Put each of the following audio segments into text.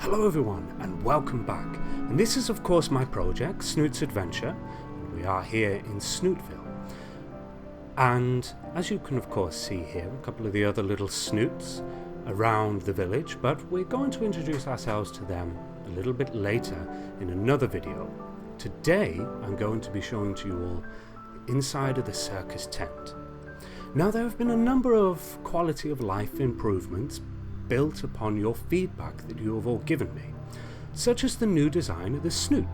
Hello everyone and welcome back, and this is of course my project, Snoot's Adventure. We are here in Snootville, and as you can of course see here, a couple of the other little Snoots around the village, but we're going to introduce ourselves to them a little bit later in another video. Today I'm going to be showing to you all the inside of the circus tent. Now there have been a number of quality of life improvements built upon your feedback that you have all given me, such as the new design of the Snoot.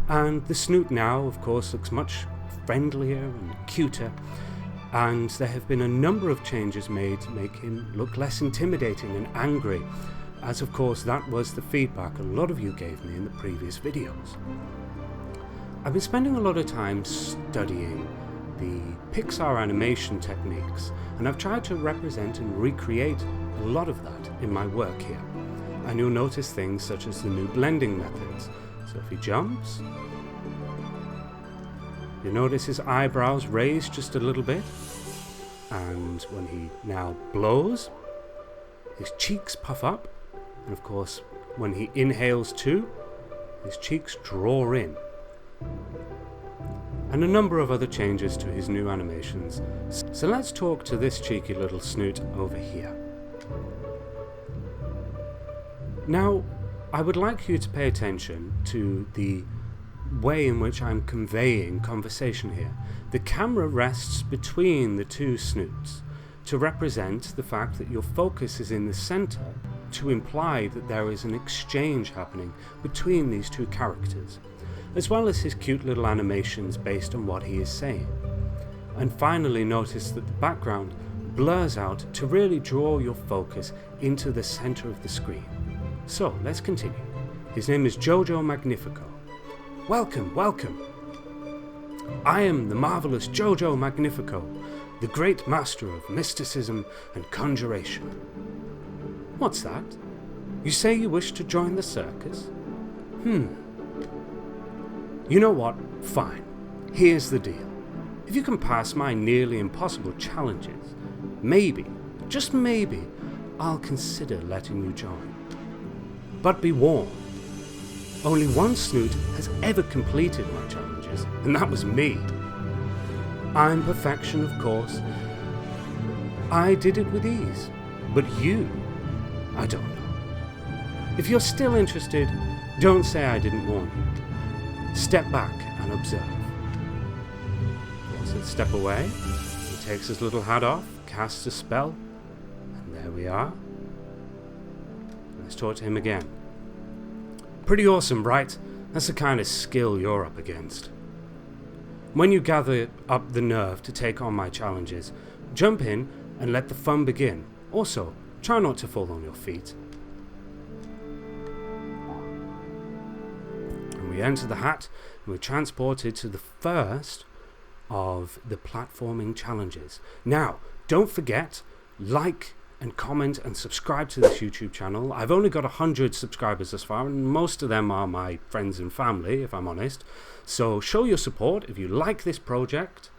And the Snoot now of course looks much friendlier and cuter, and there have been a number of changes made to make him look less intimidating and angry, as of course that was the feedback a lot of you gave me in the previous videos. I've been spending a lot of time studying the Pixar animation techniques, and I've tried to represent and recreate a lot of that in my work here. And you'll notice things such as the new blending methods. So if he jumps, you notice his eyebrows raise just a little bit, and when he now blows, his cheeks puff up, and of course when he inhales too, his cheeks draw in. And a number of other changes to his new animations. So let's talk to this cheeky little Snoot over here. Now, I would like you to pay attention to the way in which I'm conveying conversation here. The camera rests between the two Snoots to represent the fact that your focus is in the center, to imply that there is an exchange happening between these two characters, as well as his cute little animations based on what he is saying. And finally, notice that the background blurs out to really draw your focus into the center of the screen. So let's continue. His name is Jojo Magnifico. Welcome, welcome. I am the marvelous Jojo Magnifico, the great master of mysticism and conjuration. What's that? You say you wish to join the circus? You know what? Fine. Here's the deal. If you can pass my nearly impossible challenges, maybe, just maybe, I'll consider letting you join. But be warned, only one Snoot has ever completed my challenges, and that was me. I'm perfection, of course. I did it with ease, but you, I don't know. If you're still interested, don't say I didn't warn you. Step back and observe. Yes, let's step away. He takes his little hat off, casts a spell, and there we are. Let's talk to him again. Pretty awesome, right? That's the kind of skill you're up against. When you gather up the nerve to take on my challenges, jump in and let the fun begin. Also, try not to fall on your feet. And we enter the hat, and we're transported to the first of the platforming challenges. Now, don't forget, like and comment and subscribe to this YouTube channel. I've only got 100 subscribers thus far, and most of them are my friends and family, if I'm honest. So show your support. If you like this project,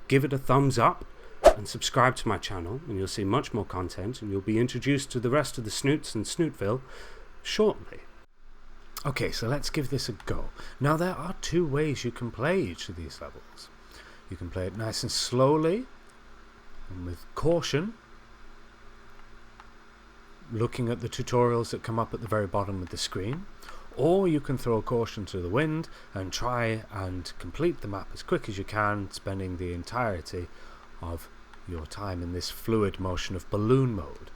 give it a thumbs up and subscribe to my channel, and you'll see much more content, and you'll be introduced to the rest of the Snoots in Snootville shortly. Okay, so let's give this a go. Now there are two ways you can play each of these levels. You can play it nice and slowly and with caution, looking at the tutorials that come up at the very bottom of the screen, or you can throw caution to the wind and try and complete the map as quick as you can, spending the entirety of your time in this fluid motion of balloon mode.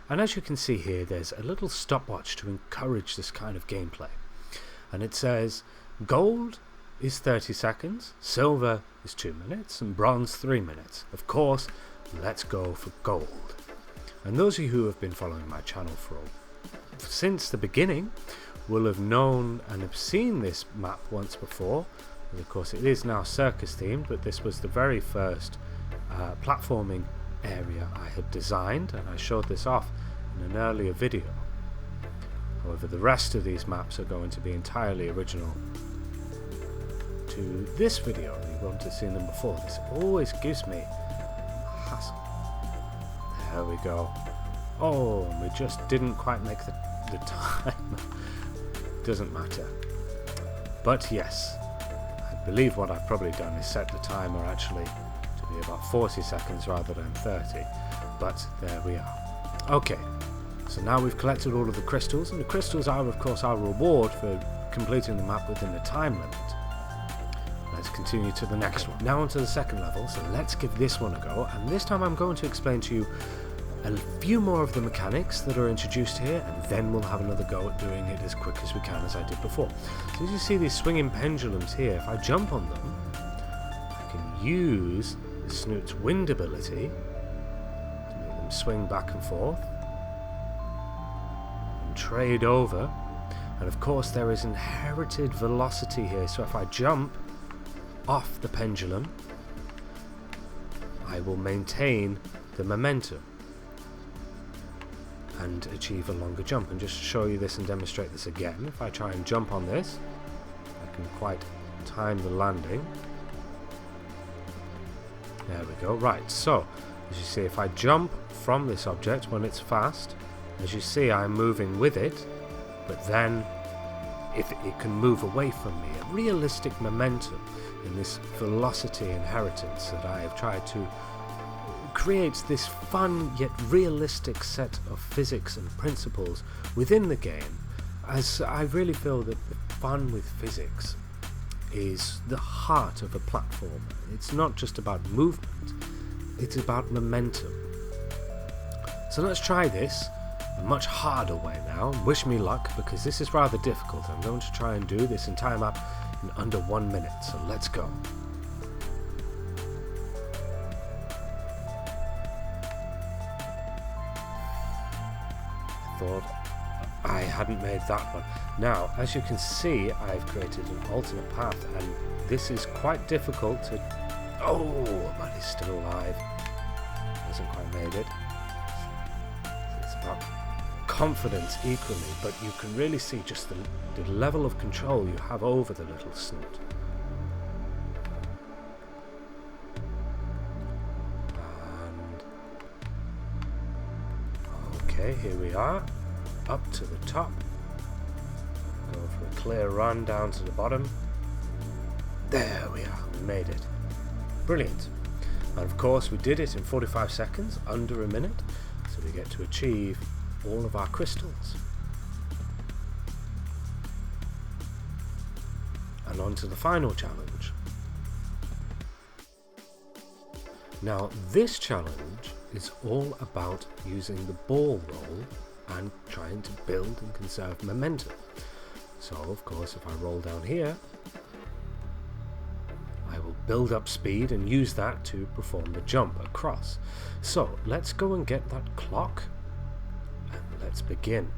And as you can see here, there's a little stopwatch to encourage this kind of gameplay, and it says gold is 30 seconds, silver is 2 minutes, and bronze 3 minutes. Of course, let's go for gold. And those of you who have been following my channel since the beginning will have known and have seen this map once before. And of course it is now circus themed, but this was the very first platforming area I had designed, and I showed this off in an earlier video. However, the rest of these maps are going to be entirely original to this video. You won't have seen them before. This always gives me a hassle. There we go. Oh, and we just didn't quite make the the time. Doesn't matter. But yes, I believe what I've probably done is set the timer actually to be about 40 seconds rather than 30. But there we are. Okay, so now we've collected all of the crystals, and the crystals are of course our reward for completing the map within the time limit. Let's continue to the next one. Now onto the second level, so let's give this one a go, and this time I'm going to explain to you a few more of the mechanics that are introduced here, and then we'll have another go at doing it as quick as we can as I did before. So as you see these swinging pendulums here, if I jump on them, I can use the Snoot's wind ability to make them swing back and forth and trade over. And of course there is inherited velocity here, so if I jump off the pendulum, I will maintain the momentum and achieve a longer jump. And just to show you this and demonstrate this again, if I try and jump on this, I can quite time the landing. There we go. Right, so as you see, if I jump from this object when it's fast, as you see I'm moving with it, but then if it can move away from me, a realistic momentum in this velocity inheritance that I have tried to create, this fun yet realistic set of physics and principles within the game, as I really feel that the fun with physics is the heart of a platform. It's not just about movement, it's about momentum. So let's try this a much harder way now. Wish me luck, because this is rather difficult. I'm going to try and do this entire map in under 1 minute, so let's go. I thought I hadn't made that one. Now, as you can see, I've created an alternate path, and this is quite difficult to... Oh, but he's still alive. Hasn't quite made it. It's about confidence equally, but you can really see just the level of control you have over the little Snoot. And okay, here we are, up to the top. Go for a clear run down to the bottom. There we are, we made it. Brilliant. And of course we did it in 45 seconds, under a minute, so we get to achieve all of our crystals. And on to the final challenge. Now this challenge is all about using the ball roll and trying to build and conserve momentum. So of course if I roll down here, I will build up speed and use that to perform the jump across. So let's go and get that clock. Let's begin.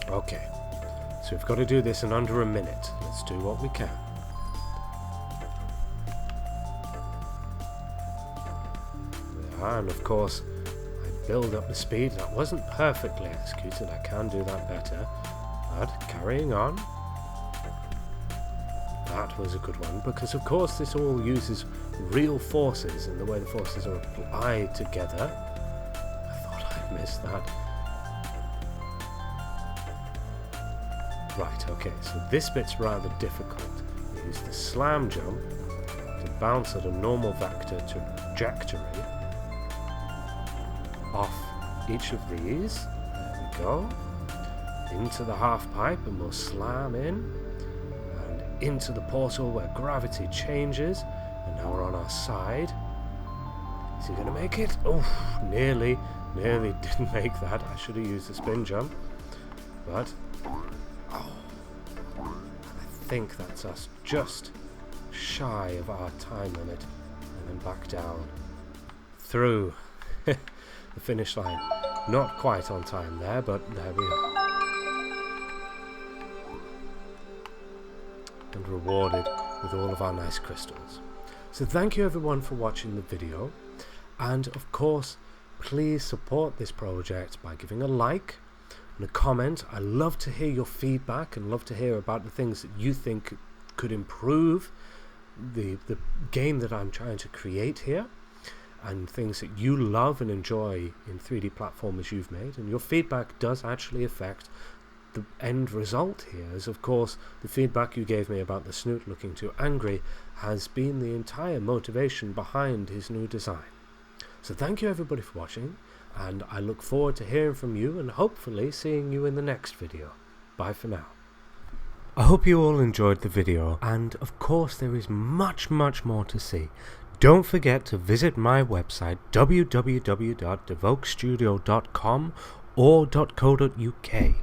Okay, so we've got to do this in under a minute. Let's do what we can. And of course, I build up the speed. That wasn't perfectly executed. I can do that better. But carrying on. That was a good one, because of course this all uses real forces and the way the forces are applied together. I thought I'd missed that. Right, okay, so this bit's rather difficult. We use the slam jump to bounce at a normal vector trajectory off each of these. There we go. Into the half pipe, and we'll slam in. Into the portal where gravity changes, and now we're on our side. Is he going to make it? Oh, nearly didn't make that. I should have used the spin jump, but oh, I think that's us just shy of our time limit, and then back down through the finish line. Not quite on time there, but there we are. And rewarded with all of our nice crystals. So thank you everyone for watching the video, and of course please support this project by giving a like and a comment. I love to hear your feedback and love to hear about the things that you think could improve the game that I'm trying to create here. and things that you love and enjoy in 3D platformers you've made, and your feedback does actually affect the end result here, as of course the feedback you gave me about the Snoot looking too angry has been the entire motivation behind his new design. So thank you everybody for watching, and I look forward to hearing from you and hopefully seeing you in the next video. Bye for now. I hope you all enjoyed the video, and of course there is much more to see. Don't forget to visit my website www.devogstudio.com or .co.uk.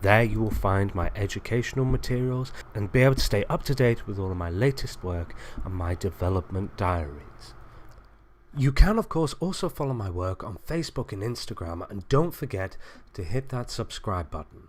There you will find my educational materials and be able to stay up to date with all of my latest work and my development diaries. You can of course also follow my work on Facebook and Instagram, and don't forget to hit that subscribe button.